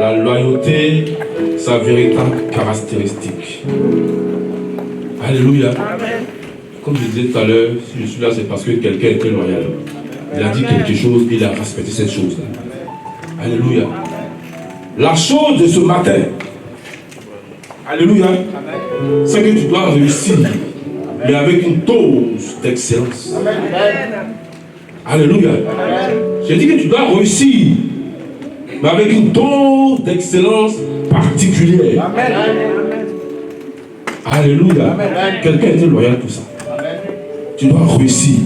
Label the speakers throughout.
Speaker 1: La loyauté, sa véritable caractéristique. Alléluia. Amen. Comme je disais tout à l'heure, si je suis là, c'est parce que quelqu'un était loyal. Il a dit quelque chose, il a respecté cette chose-là. Alléluia. La chose de ce matin, alléluia, c'est que tu dois réussir, mais avec une dose d'excellence. Alléluia. J'ai dit que tu dois réussir, mais avec une dose d'excellence particulière. Alléluia. Quelqu'un était loyal pour ça. Tu dois réussir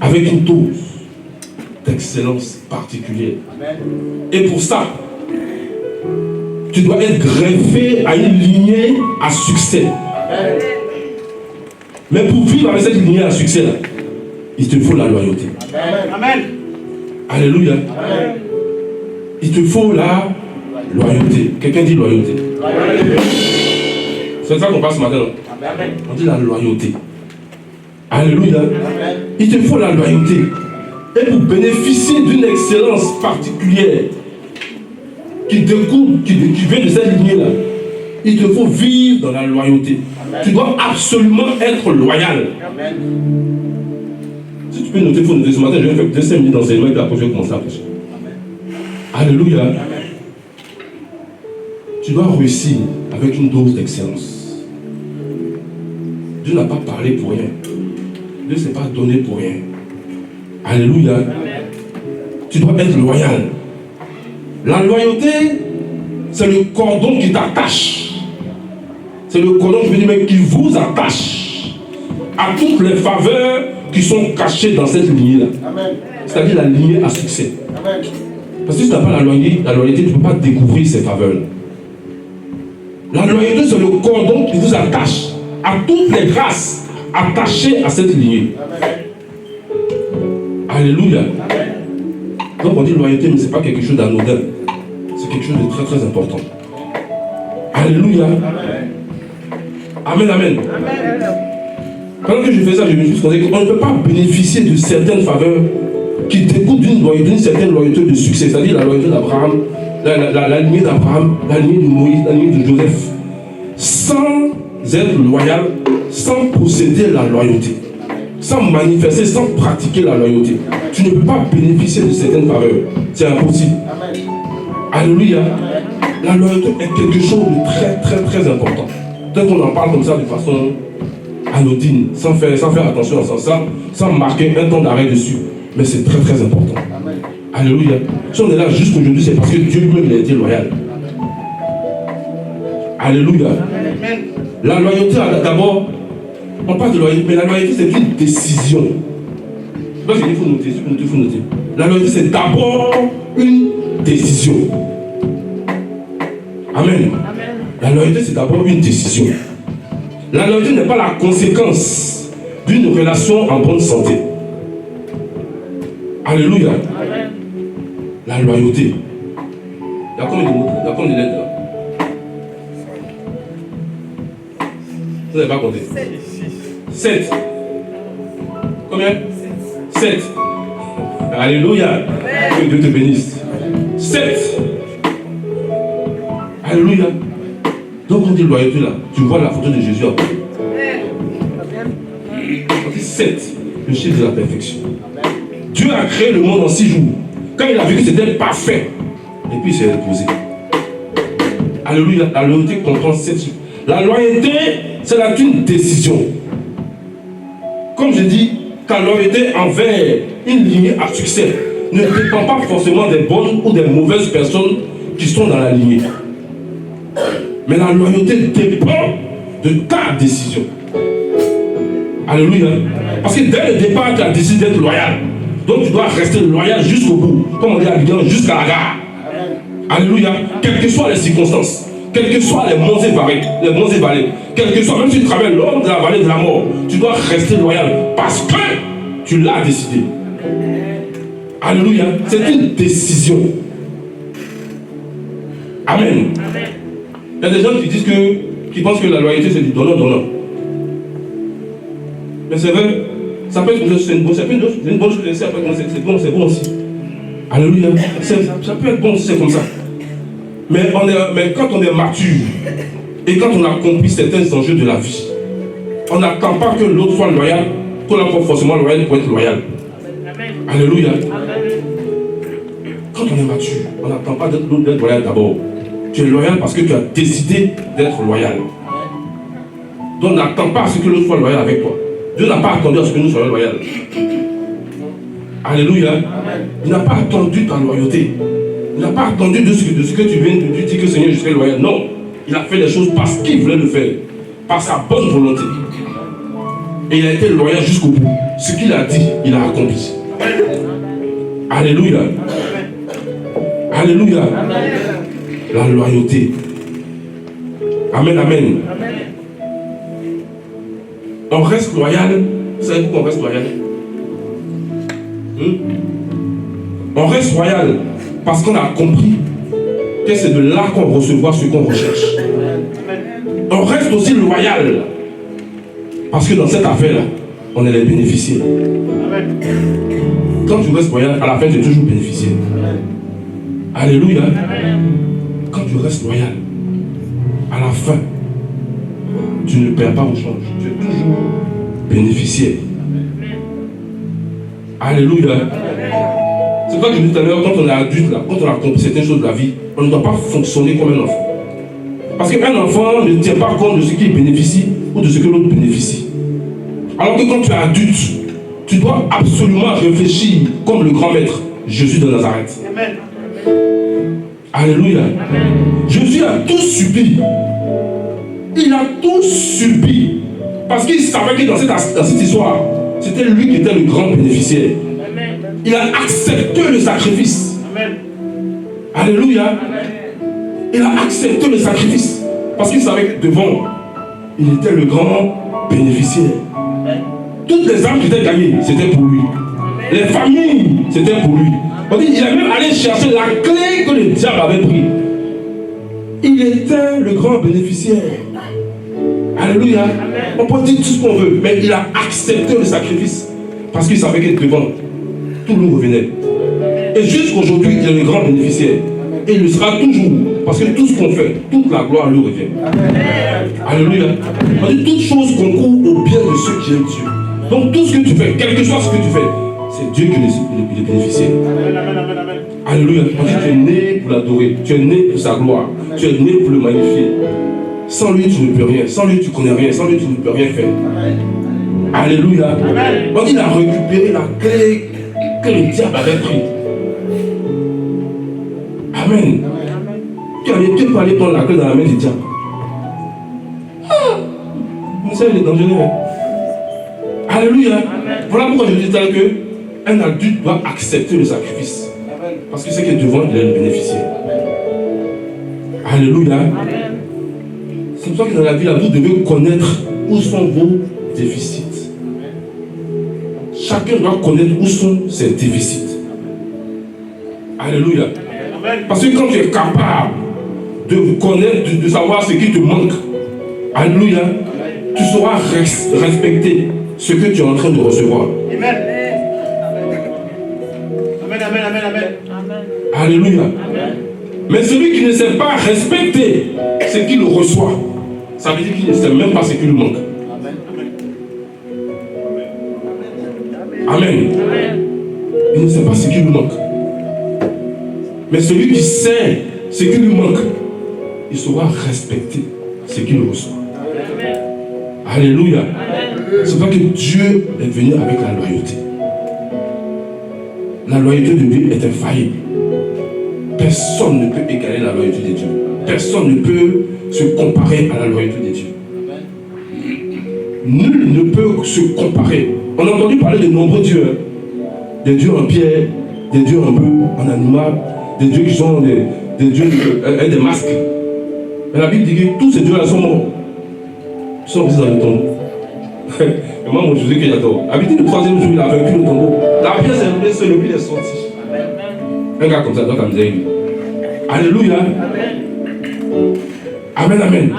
Speaker 1: avec une dose d'excellence particulière. Et pour ça, tu dois être greffé à une lignée à succès. Mais pour vivre avec cette lignée à succès là, il te faut la loyauté. Amen. Alléluia. Amen. Il te faut la loyauté. Quelqu'un dit loyauté. C'est ça qu'on passe ce matin. Amen. On dit la loyauté. Alléluia. Amen. Il te faut la loyauté. Et pour bénéficier d'une excellence particulière qui découle, qui vient de cette lignée-là, il te faut vivre dans la loyauté. Amen. Tu dois absolument être loyal. Amen. Si tu peux noter, il faut noter ce matin, je vais faire 2-5 minutes d'enseignement et puis après je vais commencer à prêcher. Alléluia. Amen. Tu dois réussir avec une dose d'excellence. Dieu n'a pas parlé pour rien. Dieu ne s'est pas donné pour rien. Alléluia. Amen. Tu dois être loyal. La loyauté, c'est le cordon qui t'attache. C'est le cordon qui vous attache à toutes les faveurs qui sont cachées dans cette lignée-là. C'est-à-dire la lignée à succès. Amen. Parce que si tu n'as pas la loyauté, tu ne peux pas découvrir ces faveurs-là. La loyauté, c'est le cordon qui vous attache à toutes les grâces attachées à cette lignée. Amen. Alléluia. Amen. Donc on dit loyauté, mais ce n'est pas quelque chose d'anodin. C'est quelque chose de très très important. Alléluia. Amen, amen. Amen. Pendant que je fais ça, je me suis dit qu'on ne peut pas bénéficier de certaines faveurs qui découlent d'une certaine loyauté de succès. C'est-à-dire la loyauté d'Abraham, la lignée d'Abraham, la lignée de Moïse, la lignée de Joseph, sans être loyal, sans posséder la loyauté, sans manifester, sans pratiquer la loyauté. Tu ne peux pas bénéficier de certaines faveurs. C'est impossible. Alléluia. La loyauté est quelque chose de très très très important. Peut-être qu'on en parle comme ça de façon anodine, sans faire attention à ça, sans marquer un temps d'arrêt dessus. Mais c'est très très important. Amen. Alléluia. Si on est là jusqu'aujourd'hui, c'est parce que Dieu lui-même a été loyal. Alléluia. Amen. La loyauté, d'abord, on parle de loyauté, mais la loyauté c'est une décision. Je sais pas si il faut noter. La loyauté c'est d'abord une décision. Amen. Amen. La loyauté c'est d'abord une décision. La loyauté n'est pas la conséquence d'une relation en bonne santé. Alléluia. Amen. La loyauté. Il y a combien de mots? Il y a combien de lettres là? Vous n'avez pas compté? 7. Combien? 7. Alléluia. Amen. Que Dieu te bénisse. 7. Alléluia. Donc on dit loyauté là. Tu vois la photo de Jésus après. On dit 7. Le chiffre de la perfection. Dieu a créé le monde en 6 jours. Quand il a vu que c'était parfait, et puis il s'est reposé. Alléluia. La loyauté comprend 7 chiffres. La loyauté, c'est une décision. Comme je dis, ta loyauté envers une lignée à succès ne dépend pas forcément des bonnes ou des mauvaises personnes qui sont dans la lignée. Mais la loyauté dépend de ta décision. Alléluia. Parce que dès le départ, tu as décidé d'être loyal. Donc tu dois rester loyal jusqu'au bout. Comme on dit à Lyon, jusqu'à la gare. Alléluia. Quelles que soient les circonstances, quels que soient les monts et vallées, quel que soit, même si tu traverses l'homme de la vallée de la mort, tu dois rester loyal parce que tu l'as décidé. Alléluia. C'est une décision. Amen. Il y a des gens qui pensent que la loyauté c'est du donnant-donnant. Mais c'est vrai, ça peut être une bonne chose, c'est bon aussi. Alléluia. Ça peut être bon si c'est comme ça. Mais quand on est mature et quand on a compris certains enjeux de la vie, on n'attend pas que l'autre soit loyal, qu'on n'a pas forcément loyal pour être loyal. Amen. Alléluia. Amen. Quand on est mature, on n'attend pas d'être loyal d'abord. Tu es loyal parce que tu as décidé d'être loyal. Donc n'attends pas à ce que l'autre soit loyal avec toi. Dieu n'a pas attendu à ce que nous soyons loyaux. Alléluia. Amen. Il n'a pas attendu ta loyauté. Il n'a pas attendu de ce que tu viens de lui dire que Seigneur, je serai loyal. Non. Il a fait les choses parce qu'il voulait le faire. Par sa bonne volonté. Et il a été loyal jusqu'au bout. Ce qu'il a dit, il a accompli. Alléluia. Alléluia. La loyauté. Amen, amen. On reste loyal. Vous savez pourquoi on reste loyal? On reste loyal parce qu'on a compris que c'est de là qu'on recevra ce qu'on recherche. On reste aussi loyal parce que dans cette affaire-là, on est les bénéficiaires. Quand tu restes loyal, à la fin, tu es toujours bénéficiaire. Alléluia. Quand tu restes loyal, à la fin, tu ne perds pas au change. Tu es toujours bénéficiaire. Alléluia. C'est pour ça que je dis tout à l'heure, quand on est adulte, là, quand on a compris certaines choses de la vie, on ne doit pas fonctionner comme un enfant. Parce qu'un enfant ne tient pas compte de ce qu'il bénéficie ou de ce que l'autre bénéficie. Alors que quand tu es adulte, tu dois absolument réfléchir comme le grand maître, Jésus de Nazareth. Amen. Alléluia. Amen. Jésus a tout subi. Il a tout subi. Parce qu'il savait que dans cette histoire, c'était lui qui était le grand bénéficiaire. Amen. Il a accepté le sacrifice. Amen. Alléluia. Amen. Il a accepté le sacrifice. Parce qu'il savait que devant, il était le grand bénéficiaire. Amen. Toutes les âmes qui étaient gagnées, c'était pour lui. Amen. Les familles, c'était pour lui. Il est même allé chercher la clé que le diable avait prise. Il était le grand bénéficiaire. Alléluia. Amen. On peut dire tout ce qu'on veut, mais il a accepté le sacrifice parce qu'il savait que devant, tout lui revenait. Et jusqu'aujourd'hui, il est le grand bénéficiaire. Et il le sera toujours, parce que tout ce qu'on fait, toute la gloire lui revient. Amen. Alléluia. On dit toutes choses concourent au bien de ceux qui aiment Dieu. Donc tout ce que tu fais, quel que soit ce que tu fais, c'est Dieu qui est bénéficiaire. Alléluia. On dit tu es né pour l'adorer, tu es né pour sa gloire, tu es né pour le magnifier. Sans lui, tu ne peux rien. Sans lui, tu ne connais rien. Sans lui, tu ne peux rien faire. Alléluia. Amen. Donc il a récupéré la clé que le diable avait prise. Amen. Tu peux aller prendre la clé dans la main du diable. Mais ça, il est dangereux. Alléluia. Amen. Voilà pourquoi je dis tout à l'heure qu'un adulte doit accepter le sacrifice. Amen. Parce que c'est que devant, il est le bénéficiaire. Alléluia. Amen. C'est pour ça que dans la vie, là, vous devez connaître où sont vos déficits. Chacun doit connaître où sont ses déficits. Alléluia. Parce que quand tu es capable de connaître, de savoir ce qui te manque, alléluia, tu sauras respecter ce que tu es en train de recevoir. Amen. Amen, amen, amen, amen. Alléluia. Amen. Mais celui qui ne sait pas respecter ce qu'il reçoit, ça veut dire qu'il ne sait même pas ce qui lui manque. Amen. Amen. Il ne sait pas ce qui lui manque. Mais celui qui sait ce qui lui manque, il saura respecter ce qu'il reçoit. Amen. Alléluia. Amen. C'est pour ça que Dieu est venu avec la loyauté. La loyauté de Dieu est infaillible. Personne ne peut égaler la loyauté de Dieu. Personne ne peut se comparer à la loyauté de Dieu. Nul ne peut se comparer. On a entendu parler de nombreux dieux. Des dieux en pierre, des dieux en bœuf, en animal, des dieux qui sont des dieux avec des masques. Mais la Bible dit que tous ces dieux-là sont morts. Ils sont restés dans le tombeau. Et moi, mon Jésus que j'adore. La Bible dit le troisième jour, il a vaincu le tombeau. La pierre s'est roulée sur lui, il est sorti. Un gars comme ça doit t'amuser lui. Alléluia. Amen, amen.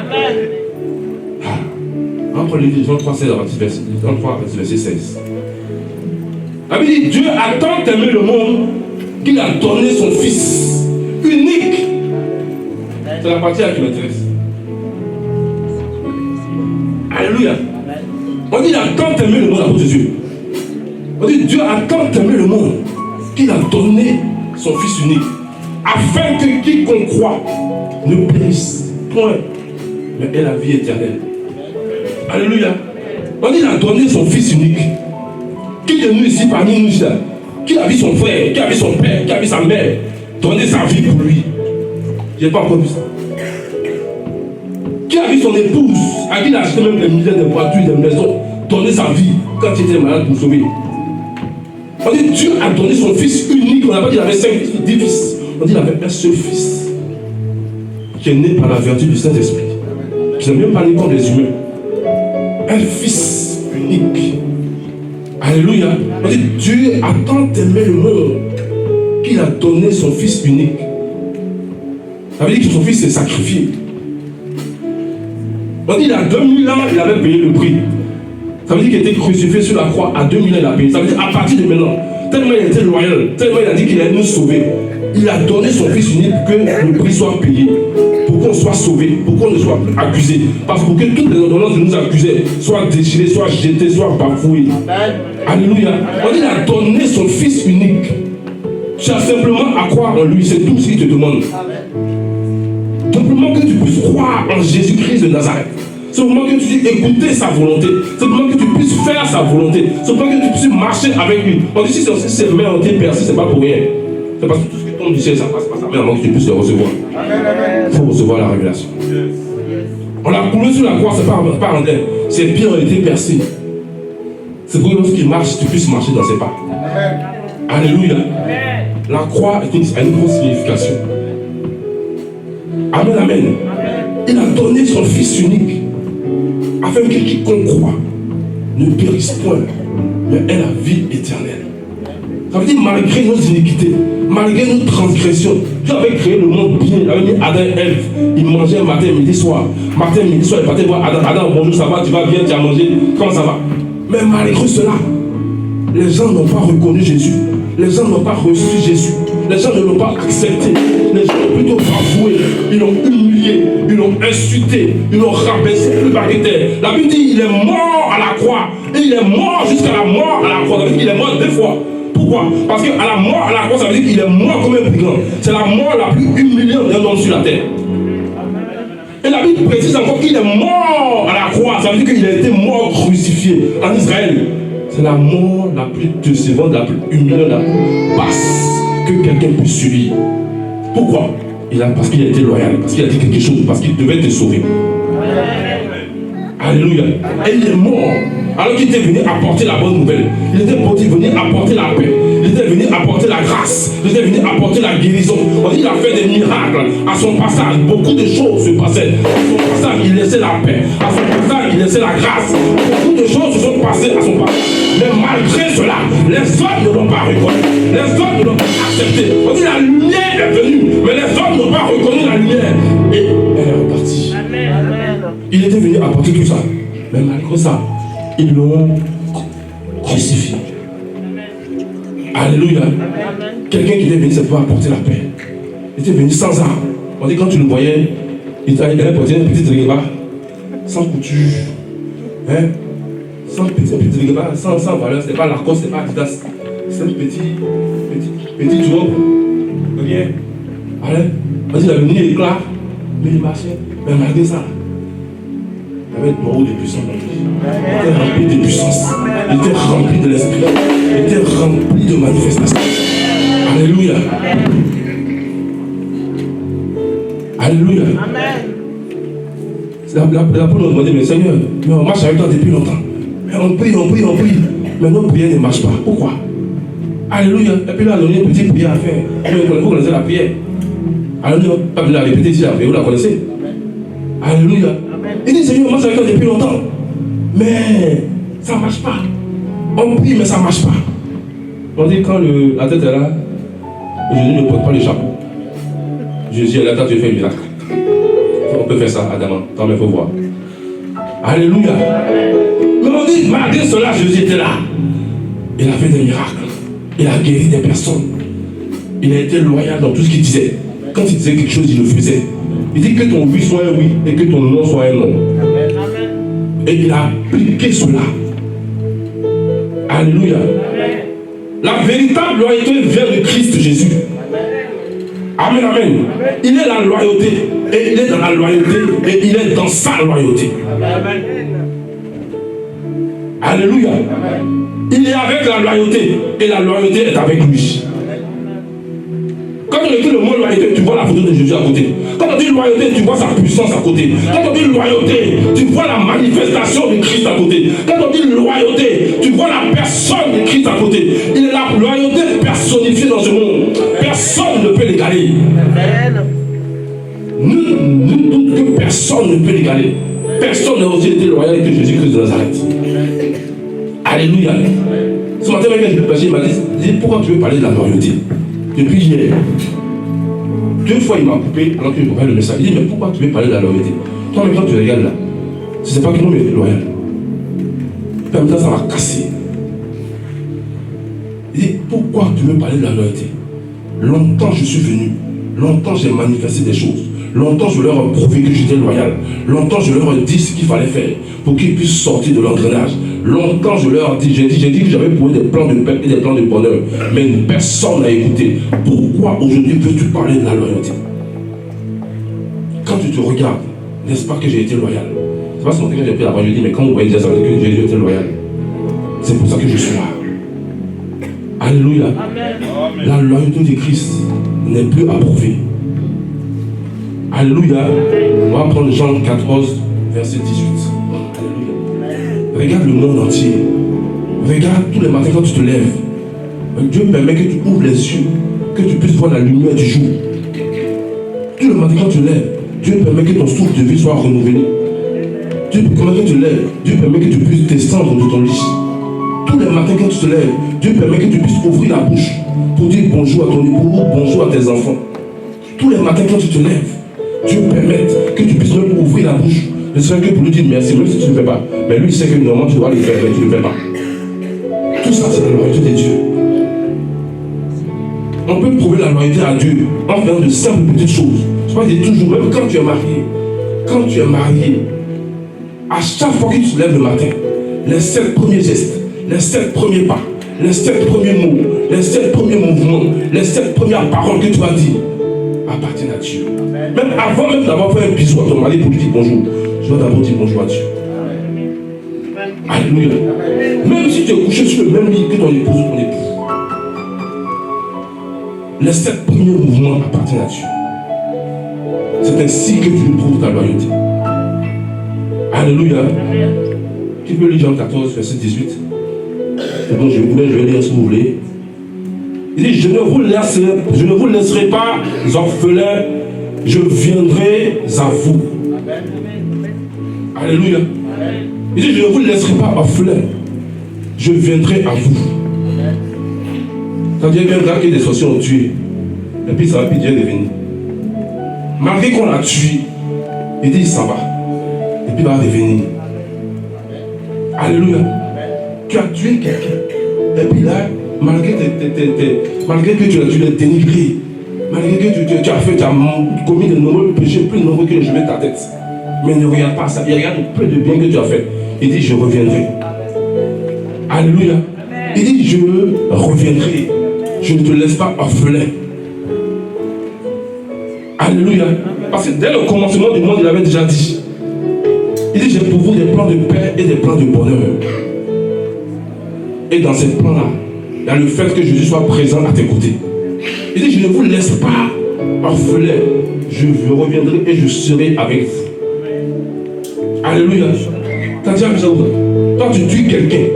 Speaker 1: Entre les Jean 3, 16, verset 16. La Bible dit, Dieu a tant aimé le monde qu'il a donné son Fils unique, la partie là qui m'intéresse. Alléluia. On dit il a tant aimé le monde à cause de Dieu. On dit Dieu a tant aimé le monde qu'il a donné son Fils unique, afin que quiconque croit ne périsse point, mais ait la vie éternelle. Alléluia. On dit il a donné son Fils unique. Qui de nous ici, parmi nous, qui a vu son frère, qui a vu son père, qui a vu sa mère, donner sa vie pour lui? Je n'ai pas encore vu ça. Qui a vu son épouse, à qui il a acheté même des milliers de voitures, des maisons, donner sa vie quand il était malade pour sauver? On dit Dieu a donné son Fils unique. On n'a pas dit qu'il avait 5 fils, 10 fils. On dit qu'il avait un seul Fils qui est né par la vertu du Saint-Esprit, qui n'est même pas né comme les humains. Un Fils unique. Alléluia. On dit Dieu a tant aimé le monde qu'il a donné son Fils unique. Ça veut dire que son Fils s'est sacrifié. On dit il y a 2000 ans, il avait payé le prix. Ça veut dire qu'il était crucifié sur la croix. À 2000 ans, il a payé. Ça veut dire à partir de maintenant, tellement il était loyal, tellement il a dit qu'il allait nous sauver, il a donné son Fils unique pour que le prix soit payé, pour qu'on soit sauvé, pour qu'on ne soit plus accusé. Parce que pour que toutes les ordonnances de nous accuser soient déchirées, soient jetées, soient bafouées. Alléluia. On dit qu'il a donné son Fils unique. Tu as simplement à croire en lui, c'est tout ce qu'il te demande. Simplement que tu puisses croire en Jésus-Christ de Nazareth. Simplement que tu puisses écouter sa volonté. Simplement que tu puisses faire sa volonté. Simplement que tu puisses marcher avec lui. On dit si ses mains ont été percées, c'est pas pour rien. C'est parce que tout ce qui tombe du ciel, ça passe par sa main avant que tu puisses le recevoir. Il faut recevoir la révélation. On l'a coulé sur la croix, c'est pas en l'air. Ses pieds ont été percés. C'est pour que lorsqu'il marche, tu puisses marcher dans ses pas. Alléluia. La croix a une grosse signification. Amen, amen. Il a donné son Fils unique afin que quiconque croit ne périsse point, mais ait la vie éternelle. Ça veut dire malgré nos iniquités, malgré nos transgressions, Dieu avait créé le monde bien. Il avait mis Adam et Ève. Ils mangeaient matin, midi, soir. Matin, midi, soir, ils partaient voir Adam. Adam, bonjour, ça va, tu vas bien, tu as mangé, comment ça va? Mais malgré cela, les gens n'ont pas reconnu Jésus. Les gens n'ont pas reçu Jésus. Les gens ne l'ont pas accepté. Les gens l'ont plutôt bafoué. Ils l'ont humilié. Ils l'ont insulté. Ils l'ont rabaissé plus bas que terre. La Bible dit il est mort à la croix. Et il est mort jusqu'à la mort à la croix. Ça veut dire qu'il est mort 2 fois. Pourquoi? Parce qu'à la mort à la croix, ça veut dire qu'il est mort comme un brigand. C'est la mort la plus humiliante d'un homme sur la terre. Et la Bible précise encore qu'il est mort à la croix. Ça veut dire qu'il a été mort crucifié en Israël. C'est la mort la plus décevante, la plus humiliante, la plus basse que quelqu'un puisse subir. Pourquoi? Parce qu'il a été loyal, parce qu'il a dit quelque chose, parce qu'il devait te sauver. Alléluia. Et il est mort alors qu'il était venu apporter la bonne nouvelle. Il était venu apporter la paix. Il était venu apporter la grâce. Il était venu apporter la guérison. On dit qu'il a fait des miracles. À son passage, beaucoup de choses se passaient. À son passage, il laissait la paix. À son passage, il laissait la grâce. Beaucoup de choses se sont passées à son passage. Mais malgré cela, les hommes ne l'ont pas reconnu. Les hommes ne l'ont pas accepté. On dit la lumière est venue, mais les hommes n'ont pas reconnu la lumière. Et elle est repartie. Il était venu apporter tout ça. Mais malgré ça, ils l'ont crucifié. Alléluia. Quelqu'un qui était venu, c'est pour apporter la paix. Il était venu sans armes. On dit quand tu le voyais, il allait porter un petit régaba, sans couture. Hein? Sans petit régaba, sans valeur. C'était pas Lacoste, c'était pas Adidas. C'est un petit job. Rien. Allez. On dit il avait venu éclat, mais il marchait. Mais malgré ça, il avait beaucoup de puissance dans lui. Il était rempli de puissance. Il était rempli de l'esprit. Il était rempli de manifestations. Alléluia. Alléluia. L'apôtre nous demandait, mais Seigneur, mais on marche avec toi depuis longtemps. Mais on prie. Mais nos prières ne marchent pas. Pourquoi? Alléluia. Et puis là, on a une petite prière à faire. Vous connaissez la prière. Alléluia. Pas de la répéter ici, vous la connaissez. Alléluia. Il dit, Seigneur, on marche avec toi depuis longtemps. Mais ça ne marche pas. On prie, mais ça ne marche pas. On dit, quand la tête est là, Jésus ne porte pas le chapeau. Jésus est là, quand tu fais un miracle. On peut faire ça, Adam. Quand même, il faut voir. Alléluia. Mais on dit, malgré cela, Jésus était là. Il a fait des miracles. Il a guéri des personnes. Il a été loyal dans tout ce qu'il disait. Quand il disait quelque chose, il le faisait. Il dit que ton oui soit un oui et que ton non soit un non. Et il a appliqué cela. Alléluia. La véritable loyauté vient de Christ Jésus. Amen, amen. Il est la loyauté. Et il est dans la loyauté. Et il est dans sa loyauté. Alléluia. Il est avec la loyauté. Et la loyauté est avec lui. Quand on écrit le mot loyauté, tu vois la photo de Jésus à côté. Quand on dit loyauté, tu vois sa puissance à côté. Quand on dit loyauté, tu vois la manifestation de Christ à côté. Quand on dit loyauté, tu vois la personne de Christ à côté. Il est la loyauté personnifiée dans ce monde. Personne ne peut l'égaler. Ne doute que personne ne peut l'égaler. Personne n'a aussi été loyal que Jésus-Christ de Nazareth. Alléluia. Ce matin, il m'a dit, pourquoi tu veux parler de la loyauté? Depuis hier, 2 fois il m'a coupé alors que je comprenais le message. Il dit, mais pourquoi tu veux parler de la loyauté? Toi, même quand tu regardes là, tu ne sais pas que l'homme est loyal. Puis en même temps, ça m'a cassé. Il dit, pourquoi tu veux parler de la loyauté? Longtemps je suis venu, longtemps j'ai manifesté des choses. Longtemps, je leur ai prouvé que j'étais loyal. Longtemps, je leur ai dit ce qu'il fallait faire pour qu'ils puissent sortir de l'engrenage. Longtemps, j'ai dit que j'avais posé des plans de paix et des plans de bonheur. Mais personne n'a écouté. Pourquoi aujourd'hui veux-tu parler de la loyauté? Quand tu te regardes, n'est-ce pas que j'ai été loyal? C'est pas ce matin que j'ai pris la parole, je dis, mais quand vous voyez déjà, ça veut dire que Jésus était loyal. C'est pour ça que je suis là. Alléluia. Amen. La loyauté de Christ n'est plus approuvée. Alléluia. On va prendre Jean 14, verset 18. Alléluia. Regarde le monde entier. Regarde tous les matins quand tu te lèves. Dieu permet que tu ouvres les yeux, que tu puisses voir la lumière du jour. Tous les matins quand tu te lèves, Dieu permet que ton souffle de vie soit renouvelé. Dieu permet que tu te lèves, Dieu permet que tu puisses descendre de ton lit. Tous les matins quand tu te lèves, Dieu permet que tu puisses ouvrir la bouche pour dire bonjour à ton époux, bonjour à tes enfants. Tous les matins quand tu te lèves, Dieu permet que tu puisses même ouvrir la bouche. Ne serait que pour lui dire merci, même si tu ne le fais pas. Mais lui, il sait que normalement tu dois le faire, mais tu ne le fais pas. Tout ça, c'est la loyauté de Dieu. On peut prouver la loyauté à Dieu en faisant de simples petites choses. Je crois que toujours, même quand tu es marié, à chaque fois que tu te lèves le matin, les 7 premiers gestes, les 7 premiers pas, les 7 premiers mots, les 7 premiers mouvements, les 7 premières paroles que tu vas dire appartiennent à Dieu. Même avant même d'avoir fait un bisou à ton mari pour lui dire bonjour, je dois d'abord dire bonjour à Dieu. Alléluia. Même si tu es couché sur le même lit que ton épouse ou ton époux, les 7 premiers mouvements appartiennent à Dieu. C'est ainsi que tu prouves ta loyauté. Alléluia. Tu peux lire Jean 14, verset 18. C'est bon, je vais lire si vous voulez. Il dit, je ne vous laisserai pas orphelins, je viendrai à vous. Alléluia. Il dit, je ne vous laisserai pas orphelins, je viendrai à vous. C'est-à-dire qu'un gars qui des sorciers ont tué, et puis ça va plus dire revenir. Malgré qu'on l'a tué, il dit, ça va. Et puis il va revenir. Alléluia. Tu as tué quelqu'un. Et puis là, malgré que tu l'as dénigré, malgré que tu as commis de nombreux péchés, plus nombreux que le chemin de ta tête. Mais ne regarde pas ça. Il regarde le peu de bien que tu as fait. Il dit, je reviendrai. Alléluia. Il dit, je reviendrai. Je ne te laisse pas orphelin. Alléluia. Parce que dès le commencement du monde, il avait déjà dit. Il dit, j'ai pour vous des plans de paix et des plans de bonheur. Et dans ces plans-là, il y a le fait que Jésus soit présent à tes côtés. Il dit, je ne vous laisse pas orphelin. Je reviendrai et je serai avec vous. Alléluia. T'as dit à toi, tu tues quelqu'un.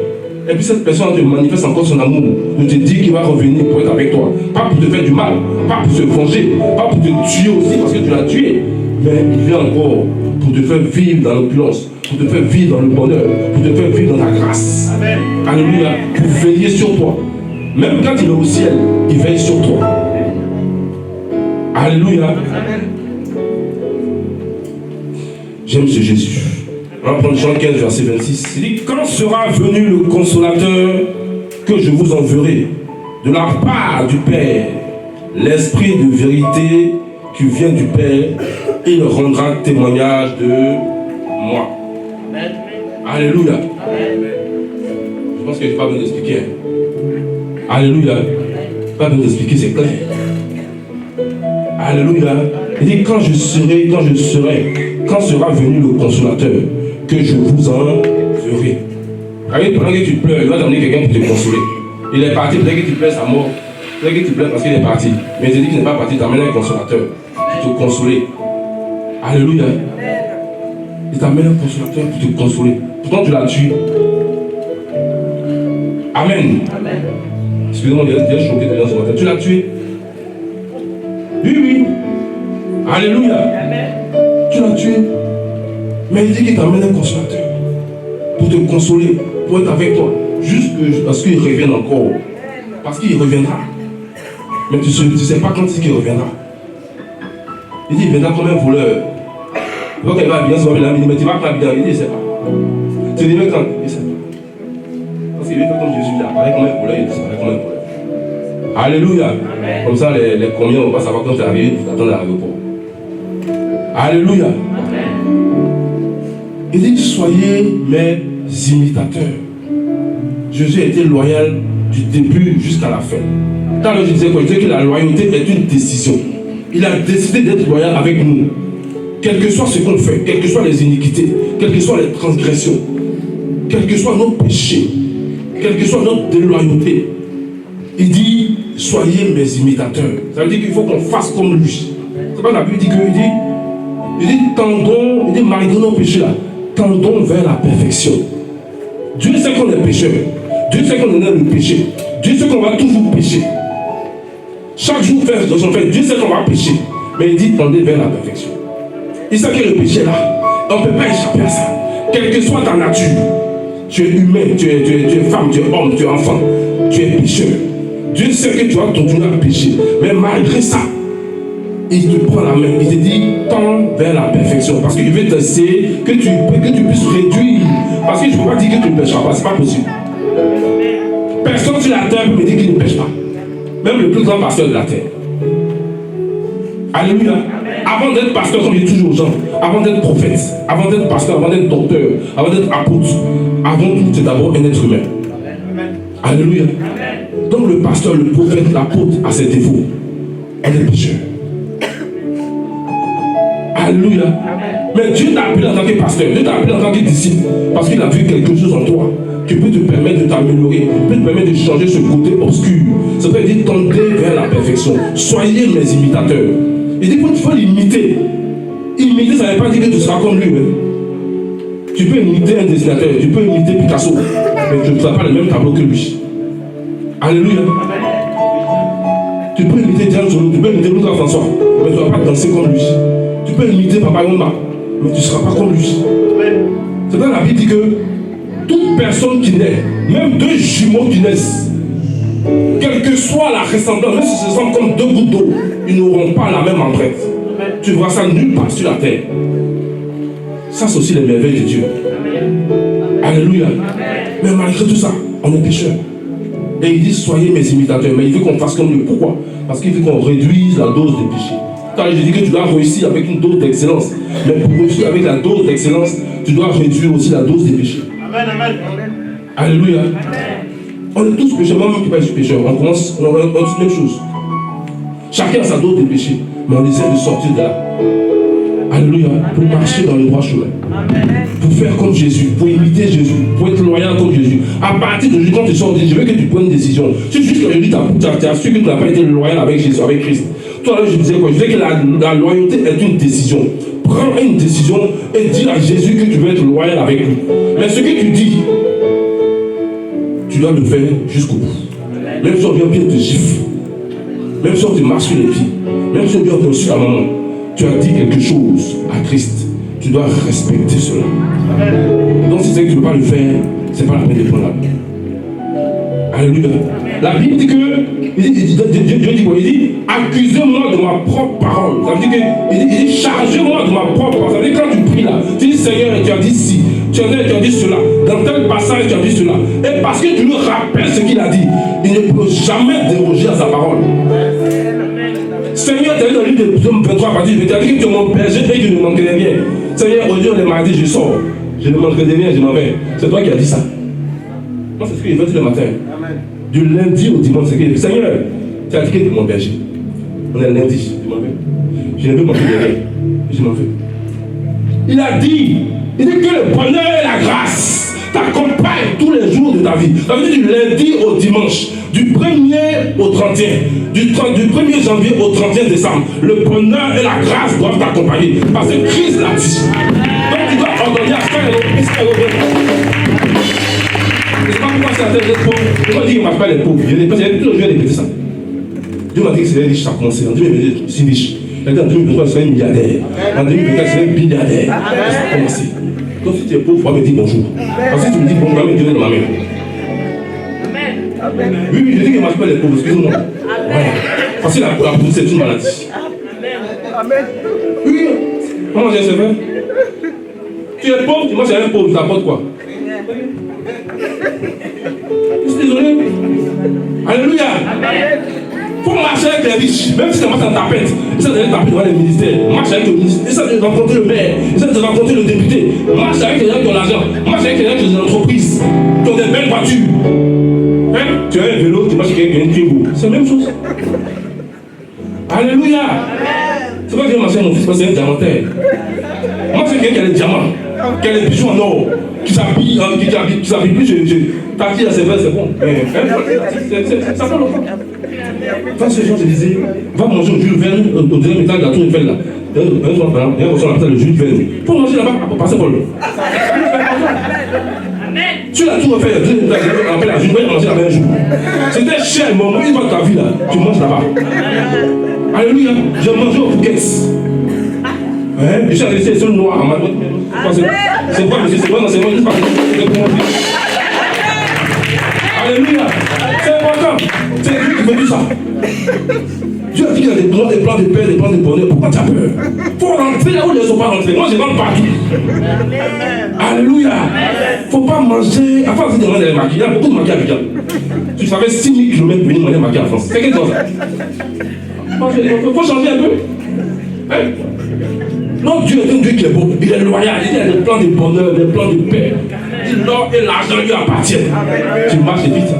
Speaker 1: Et puis cette personne te manifeste encore son amour. Ne te dit qu'il va revenir pour être avec toi. Pas pour te faire du mal, pas pour se venger, pas pour te tuer aussi parce que tu l'as tué. Mais il vient encore pour te faire vivre dans l'opulence, pour te faire vivre dans le bonheur, pour te faire vivre dans la grâce. Amen. Alléluia. Pour veiller sur toi. Même quand il est au ciel, il veille sur toi. Alléluia. Amen. J'aime ce Jésus. On va prendre Jean 15, verset 26. Il dit, quand sera venu le consolateur que je vous enverrai de la part du Père, l'esprit de vérité tu viens du Père et il rendra témoignage de moi. Amen. Alléluia. Amen. Je pense que je n'ai pas besoin d'expliquer. Alléluia. Pas besoin d'expliquer, c'est clair. Alléluia. Il dit quand sera venu le consolateur, que je vous enverrai. Pendant que tu pleures, il va t'amener quelqu'un pour te consoler. Il est parti, peut-être que tu pleures sa mort. Peut-être que tu pleures parce qu'il est parti. Mais il dit qu'il n'est pas parti, il t'amène un consolateur pour te consoler. Alléluia. Il t'amène un consolateur pour te consoler. Pourtant tu l'as tué. Amen. Amen. Excusez-moi, il a choqué de ce matin. Tu l'as tué. Oui. Alléluia. Amen. Tu l'as tué. Mais il dit qu'il t'amène un consolateur pour te consoler, pour être avec toi. Juste parce qu'il revienne encore. Parce qu'il reviendra. Mais tu ne sais pas quand c'est qu'il reviendra. Il dit il viendra comme un voleur. Donc il va bien se voir, mais tu vas pas bien. Il dit il ne sait pas. Tu dis mais quand il ne sait pas. Parce qu'il veut faire comme Jésus, il apparaît comme un voleur, il disparaît comme un voleur. Alléluia. Amen. Comme ça, les combien on va savoir quand tu es arrivé, tu t'attends à l'aéroport. Alléluia. Amen. Il dit soyez mes imitateurs. Jésus a été loyal du début jusqu'à la fin. Quand je disais quoi? Je disais que la loyauté est une décision. Il a décidé d'être loyal avec nous. Quel que soit ce qu'on fait, quelles que soient les iniquités, quelles que soient les transgressions, quels que soient nos péchés, quelle que soit notre déloyauté, il dit soyez mes imitateurs. Ça veut dire qu'il faut qu'on fasse comme lui. C'est pas la Bible dit il dit tendons, il dit malgré nos péchés là, tendons vers la perfection. Dieu sait qu'on est pécheur. Dieu sait qu'on est le péché. Dieu sait qu'on va toujours pécher. Chaque jour, Dieu sait qu'on va pécher. Mais il dit tendez vers la perfection. Il sait que le péché là, on ne peut pas échapper à ça. Quelle que soit ta nature, tu es humain, tu es femme, tu es homme, tu es enfant, tu es pécheur. Dieu sait que tu vas continuer à pécher. Mais malgré ça, il te prend la main. Il te dit tends vers la perfection. Parce qu'il veut t'essayer que tu puisses réduire. Parce que je ne peux pas dire que tu ne pêcheras pas. Ce n'est pas possible. Personne sur la terre peut me dire qu'il ne pêche pas. Même le plus grand pasteur de la terre. Alléluia. Avant d'être pasteur, comme je dis toujours aux gens, avant d'être prophète, avant d'être pasteur, avant d'être docteur, avant d'être apôtre, avant tout, c'est d'abord un être humain. Alléluia. Donc le pasteur, le prophète, l'apôtre a ses défauts. Elle est pécheur. Alléluia. Mais Dieu t'a appelé en tant que pasteur, Dieu t'a appelé en tant que disciple, parce qu'il a vu quelque chose en toi qui peut te permettre de t'améliorer, peut te permettre de changer ce côté obscur. Ça veut dire tendez vers la perfection. Soyez mes imitateurs. Il dit qu'il faut l'imiter. Imiter, ça ne veut pas dire que tu seras comme lui. Même. Tu peux imiter un dessinateur, tu peux imiter Picasso, mais tu ne feras pas le même tableau que lui. Alléluia. Tu peux imiter Diane Solo, tu peux imiter Louis François, mais tu ne vas pas danser comme lui. Tu peux imiter Papa Yomba, mais tu ne seras pas comme lui. C'est dans la Bible dit que toute personne qui naît, même deux jumeaux qui naissent, quelle que soit la ressemblance, même si ce sont comme deux gouttes d'eau, ils n'auront pas la même empreinte. Tu vois ça nulle part sur la terre. Ça, c'est aussi les merveilles de Dieu. Alléluia. Mais malgré tout ça, on est pécheurs. Et il dit, soyez mes imitateurs. Mais il veut qu'on fasse comme lui. Pourquoi? Parce qu'il veut qu'on réduise la dose de péché. Quand je dis que tu dois réussir avec une dose d'excellence. Mais pour réussir avec la dose d'excellence, tu dois réduire aussi la dose des péchés. Amen, amen. Alléluia. Amen. On est tous pécheurs, moi-même qui ne suis pas pécheur. On commence, on a la même chose. Chacun a sa dose de péché. Mais on essaie de sortir de là. Alléluia. Pour marcher dans le droit chemin. Pour faire comme Jésus. Pour imiter Jésus. Pour être loyal comme Jésus. À partir de quand tu sors, je veux que tu prennes une décision. Si juste aujourd'hui tu as su que tu n'as pas été loyal avec Jésus, avec Christ. Toi là, je disais quoi? Je disais que la loyauté est une décision. Prends une décision et dis à Jésus que tu veux être loyal avec lui. Mais ce que tu dis, tu dois le faire jusqu'au bout. Même si on vient bien te gifle. Même si on te marche sur les pieds. Même si on vient te sur la maman. Tu as dit quelque chose à Christ. Tu dois respecter cela. Donc si c'est que tu ne peux pas le faire, ce n'est pas la peine de prendre la Bible. Alléluia. La Bible dit que Dieu dit quoi? Il dit accusez-moi de ma propre parole. Ça veut dire que il dit chargez-moi de ma propre parole. Ça veut dire quand tu pries là, tu dis Seigneur, tu as dit ci, tu as dit cela. Dans tel passage, tu as dit cela. Et parce que tu lui rappelles ce qu'il a dit, il ne peut jamais déroger à sa parole. Seigneur, tu as dit dans le livre de Psaume 23, soir à partir de 20h, que tu es mon berger et que je ne manquerai de rien. Seigneur, aujourd'hui on est mardi, je sors. Je ne manquerai de rien, je m'en vais. C'est toi qui as dit ça. Moi, c'est ce que je veux dire le matin. Amen. Du lundi au dimanche, c'est ce que je dis. Seigneur, tu as dit que tu es mon berger. On est lundi, je m'en vais. Je ne veux manquer de rien. Je m'en vais. Il a dit que le bonheur et la grâce t'accompagnent tous les jours de ta vie. Ça veut dire du lundi au dimanche, du 1er au 31, du 1er janvier au 31 décembre. Le bonheur et la grâce doivent t'accompagner. Parce que Christ l'a dit. Donc tu dois ordonner à faire et je ne sais pas pourquoi certains êtes pauvres. Pourquoi dire qu'il ne marche pas les pauvres? Il y a des toujours répété ça. Dieu m'a dit que c'est riche, ça a commencé. En 2022, c'est riche. En 2023, c'est un milliardaire. En 2024, c'est un milliardaire. Ça a commencé. Donc si tu es pauvre, il faut me dire bonjour. Parce que si tu me dis bonjour, Dieu est dans ma main. Oui, je dis qu'il ne marche pas les pauvres, excusez-moi. Voilà. Parce que la pauvreté, c'est une maladie. Oui, comment j'ai fait? Tu es pauvre, tu manges un pauvre, tu t'apportes quoi? Je suis désolé. Alléluia. Il faut marcher avec les riches, même si ça marche en tapette. Essaie d'aller taper devant les ministères. Marche avec le ministre. Essaie de rencontrer le maire. Essaie de rencontrer le député. Marche avec les gens qui ont l'argent. Marche avec les gens qui ont des entreprises, qui ont des belles voitures. Hein? Tu as un vélo, tu marches avec un Twingo. C'est la même chose. Alléluia. C'est pas que j'ai marché mon fils parce que c'est un diamantaire. Moi, c'est quelqu'un qui a des diamants, qui a des bijoux en or, qui s'habille plus. T'as dit à ses frères, c'est bon. Ça prend longtemps. Quand ces gens se disaient, va manger au Jules Verne, au deuxième étage de la Tour Eiffel là. Un soir, par exemple, il y a un restaurant appelé le Jules Verne. Pour manger là-bas, pour passer Paul. Sur la Tour Eiffel, il y a deux étages, on appelle la Jules Verne, manger là-bas un jour. C'était cher, mais au moment où tu vois ta vie là, tu manges là-bas. Alléluia, j'ai mangé au Phuket. Je suis allé sur le noir en ma droite. C'est quoi, monsieur? C'est quoi, non, c'est moi, juste pas. Alléluia, c'est important. C'est Dieu qui veut dire ça. Dieu a dit qu'il y a des plans de paix, des plans de bonheur. Pourquoi tu as peur? Il faut rentrer là où ils ne sont pas rentrés. Moi, je rentre partout. Alléluia. Il ne faut pas manger. Enfin, si tu demandes les maquis, il y a beaucoup de maquis à Abidjan. Tu savais 6000 km pour venir manger maquis en France. C'est quelque chose. Il faut changer un peu. Hein? Non, Dieu est un Dieu qui est beau. Il est loyal. Il y a des plans de bonheur, des plans de paix. L'or et l'argent lui appartiennent. Tu marches vite.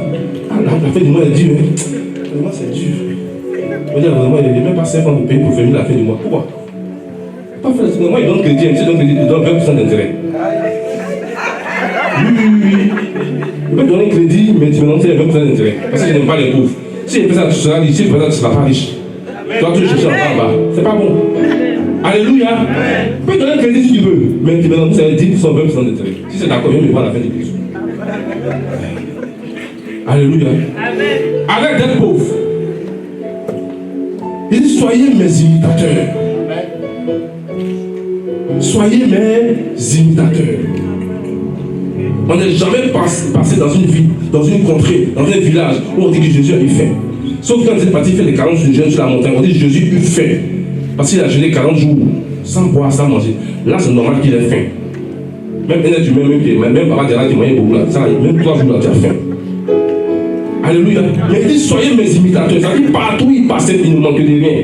Speaker 1: La fin du mois est dure. Le mois c'est dur. Je veux dire, vraiment, il n'y a même pas 5 ans de payer pour finir la fin du mois. Pourquoi? Pas faire le mois, il donne crédit, il donne 20% d'intérêt. Oui. Il peut donner un crédit, mais tu me donnes 20% d'intérêt. Parce que je n'aime pas les pauvres. Si il fait ça, tu seras riche. Si il fait ça, tu ne seras pas riche. Tu vas toujours chercher en bas. C'est pas bon. Alléluia. Tu peux donner un crédit si tu veux, mais tu me donnes 10% 20% d'intérêt. Si c'est d'accord, viens me voir à la fin du crédit. Alléluia. Arrête d'être pauvre. Il dit soyez mes imitateurs. Soyez mes imitateurs. On n'est jamais passé dans une ville, dans une contrée, dans un village où on dit que Jésus a eu faim. Sauf quand il est parti faire les 40 jours de jeûne sur la montagne, on dit que Jésus a eu faim. Parce qu'il a jeûné 40 jours sans boire, sans manger. Là, c'est normal qu'il ait faim. Même un être humain, même avant de moyen beaucoup là, même 3 jours là, tu as faim. Alléluia. Mais il dit soyez mes imitateurs. Ça dit partout où il passait, il ne manquait de rien.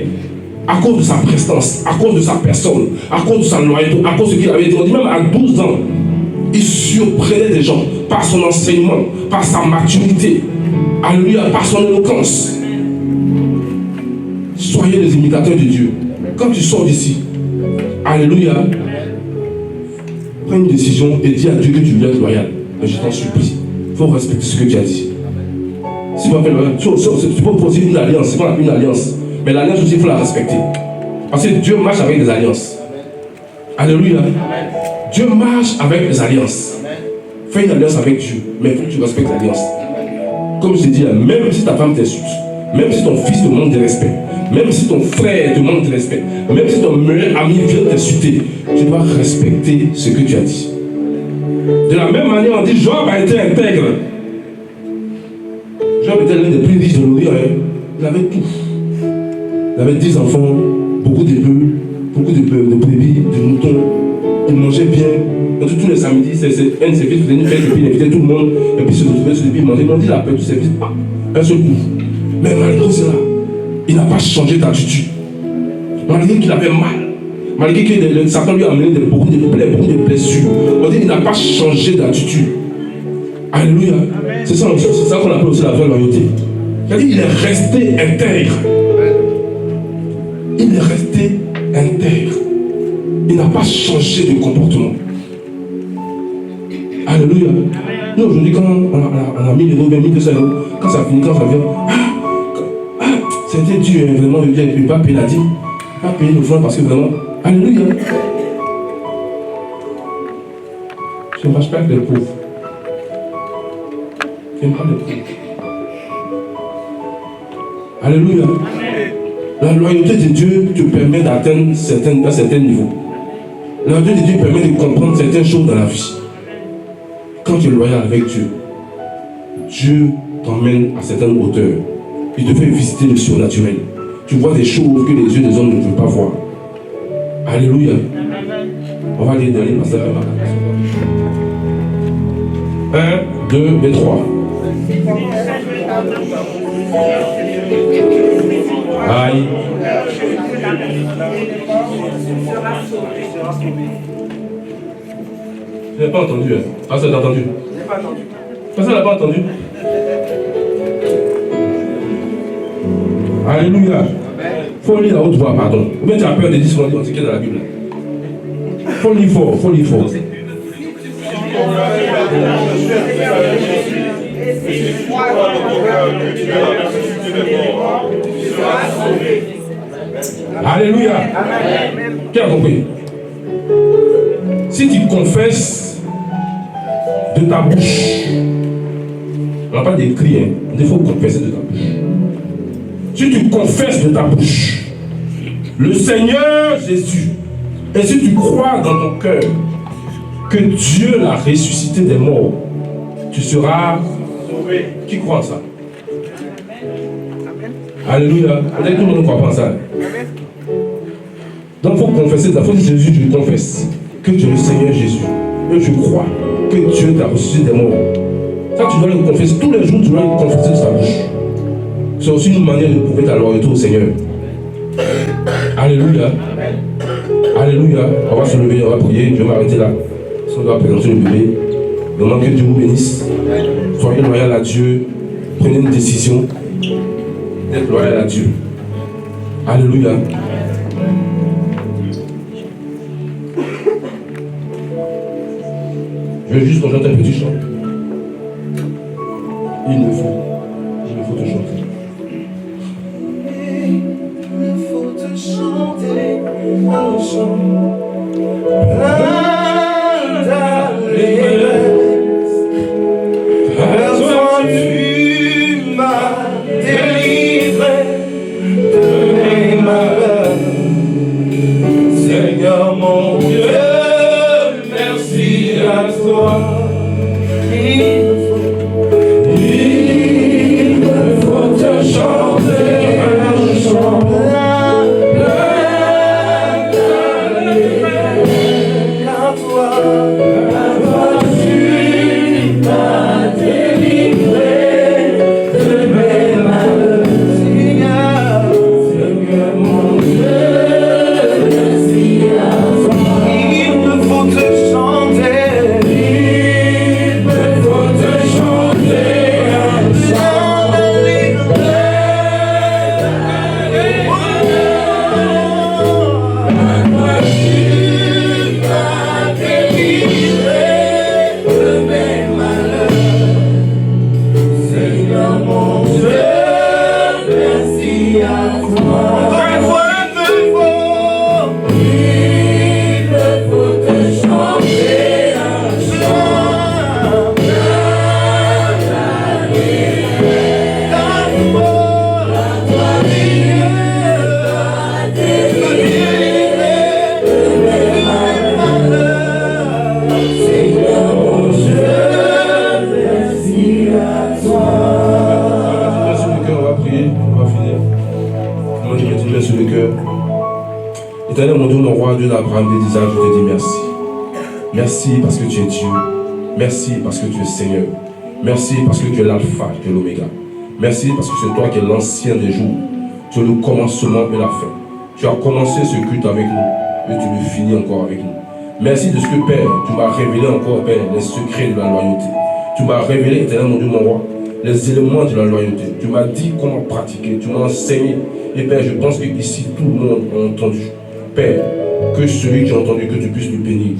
Speaker 1: À cause de sa prestance, à cause de sa personne, à cause de sa loyauté, à cause de ce qu'il avait dit. On dit même à 12 ans, il surprenait des gens par son enseignement, par sa maturité. Alléluia, par son éloquence. Soyez les imitateurs de Dieu. Quand tu sors d'ici, alléluia, prends une décision et dis à Dieu que tu veux être loyal. Mais je t'en supplie, il faut respecter ce que tu as dit. Si tu peux poser une alliance, c'est pas une alliance. Mais l'alliance aussi, il faut la respecter. Parce que Dieu marche avec des alliances. Alléluia. Dieu marche avec des alliances. Fais une alliance avec Dieu, mais il faut que tu respectes l'alliance. Comme je t'ai dit, même si ta femme t'insulte, même si ton fils te manque de respect, même si ton frère te manque de respect, même si ton meilleur ami vient t'insulter, tu dois respecter ce que tu as dit. De la même manière, on dit Job a été intègre. Job était l'un des plus riches de l'Orient. Il avait tout. Il avait 10 enfants, beaucoup de bœufs, beaucoup de brebis, de moutons. Il mangeait bien. Donc, tous les samedis, c'est un de ses fils qui venait faire et puis il invitait tout le monde. Et puis se retrouver sur le pied, manger. On dit la paix, tous ses fils, un seul coup. Mais malgré cela, il n'a pas changé d'attitude. malgré qu'il avait mal, malgré que Satan lui a amené beaucoup de blessures, on dit qu'il n'a pas changé d'attitude. Alléluia. C'est ça qu'on appelle aussi la vraie loyauté. C'est-à-dire qu'il est resté intègre. Il est resté intègre. Il n'a pas changé de comportement. Alléluia. Nous aujourd'hui, quand on a mis les 200 €, quand ça finit, quand ça vient, c'était dur, vraiment, il ne peut pas payer la dîme, pas payer le franc parce que vraiment, alléluia. Je ne marche pas avec les pauvres. Je n'aime pas les pauvres. Alléluia. La loyauté de Dieu te permet d'atteindre un certain niveau. La loyauté de Dieu permet de comprendre certaines choses dans la vie. Quand tu es loyal avec Dieu, Dieu t'emmène à certaines hauteurs. Il te fait visiter le surnaturel. Tu vois des choses que les yeux des hommes ne peuvent pas voir. Alléluia. On va lire le dernier passage. 1, 2 et 3. Aïe. Je n'ai pas entendu. Ah, ça t'a entendu? Je n'ai pas entendu. Personne n'a pas entendu? Alléluia. Il faut lire à haute voix, pardon. Ou bien tu as peur de dire ce qu'on dit dans la Bible. Il faut lire fort, il faut lire fort. Alléluia. Qui a compris? Si tu confesses de ta bouche, on n'a pas d'écrit, il faut confesser de ta bouche. Si tu confesses de ta bouche le Seigneur Jésus, et si tu crois dans ton cœur que Dieu l'a ressuscité des morts, tu seras sauvé. Qui croit en ça? Alléluia. Peut-être que tout le monde ne croit pas en ça. Donc il faut confesser de la foi de Jésus, je confesse que tu es le Seigneur Jésus. Et je crois que Dieu t'a ressuscité des morts. Ça, tu dois le confesser. Tous les jours, tu dois le confesser de ta bouche. C'est aussi une manière de prouver ta loyauté au Seigneur. Alléluia. Alléluia. On va se lever, on va prier. Je vais m'arrêter là. Si on doit présenter le bébé, demande que Dieu vous bénisse. Soyez loyal à Dieu. Prenez une décision d'être loyal à Dieu. Alléluia. Je vais juste qu'on chante un petit chant. Il me faut te chanter. Il me faut te chanter un chant plein d'allégresse. Toi tu m'as délivré de mes malheurs. Seigneur mon Dieu, merci à toi. Il me faut te chanter un chant plein d'allégresse. À toi tu m'as délivré de mes malheurs. Seigneur mon Dieu, merci à toi. Il me faut te chanter. Éternel, mon Dieu, mon roi, Dieu d'Abraham, d'Isaac, je te dis merci. Merci parce que tu es Dieu. Merci parce que tu es Seigneur. Merci parce que tu es l'alpha, tu es l'oméga. Merci parce que c'est toi qui es l'ancien des jours. Tu es le commencement et la fin. Tu as commencé ce culte avec nous et tu le finis encore avec nous. Merci de ce que, Père, tu m'as révélé encore, Père, les secrets de la loyauté. Tu m'as révélé, éternel mon Dieu, mon roi, les éléments de la loyauté. Tu m'as dit comment pratiquer, tu m'as enseigné. Et Père, je pense qu'ici, tout le monde a entendu. Père, que celui qui a entendu, que tu puisses lui bénir.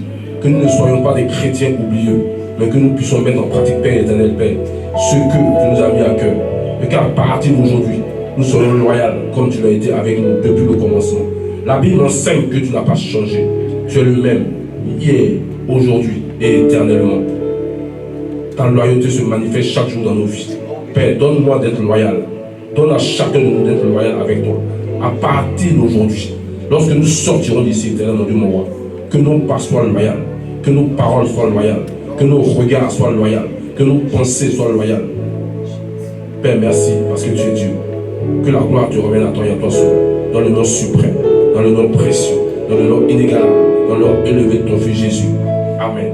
Speaker 1: Que nous ne soyons pas des chrétiens oublieux, mais que nous puissions mettre en pratique, Père éternel, Père, ce que tu nous as mis à cœur. Et qu'à partir d'aujourd'hui, nous soyons loyaux, comme tu l'as été avec nous depuis le commencement. La Bible enseigne que tu n'as pas changé. Tu es le même, hier, aujourd'hui et éternellement. Ta loyauté se manifeste chaque jour dans nos vies. Père, donne-moi d'être loyal. Donne à chacun de nous d'être loyal avec toi. À partir d'aujourd'hui, lorsque nous sortirons d'ici, éternel mon Dieu, mon roi, que nos pas soient loyales, que nos paroles soient loyales, que nos regards soient loyaux, que nos pensées soient loyales. Père, merci parce que tu es Dieu. Que la gloire te revienne à toi et à toi seul. Dans le nom suprême, dans le nom précieux, dans le nom inégalable, dans le nom élevé de ton Fils Jésus. Amen.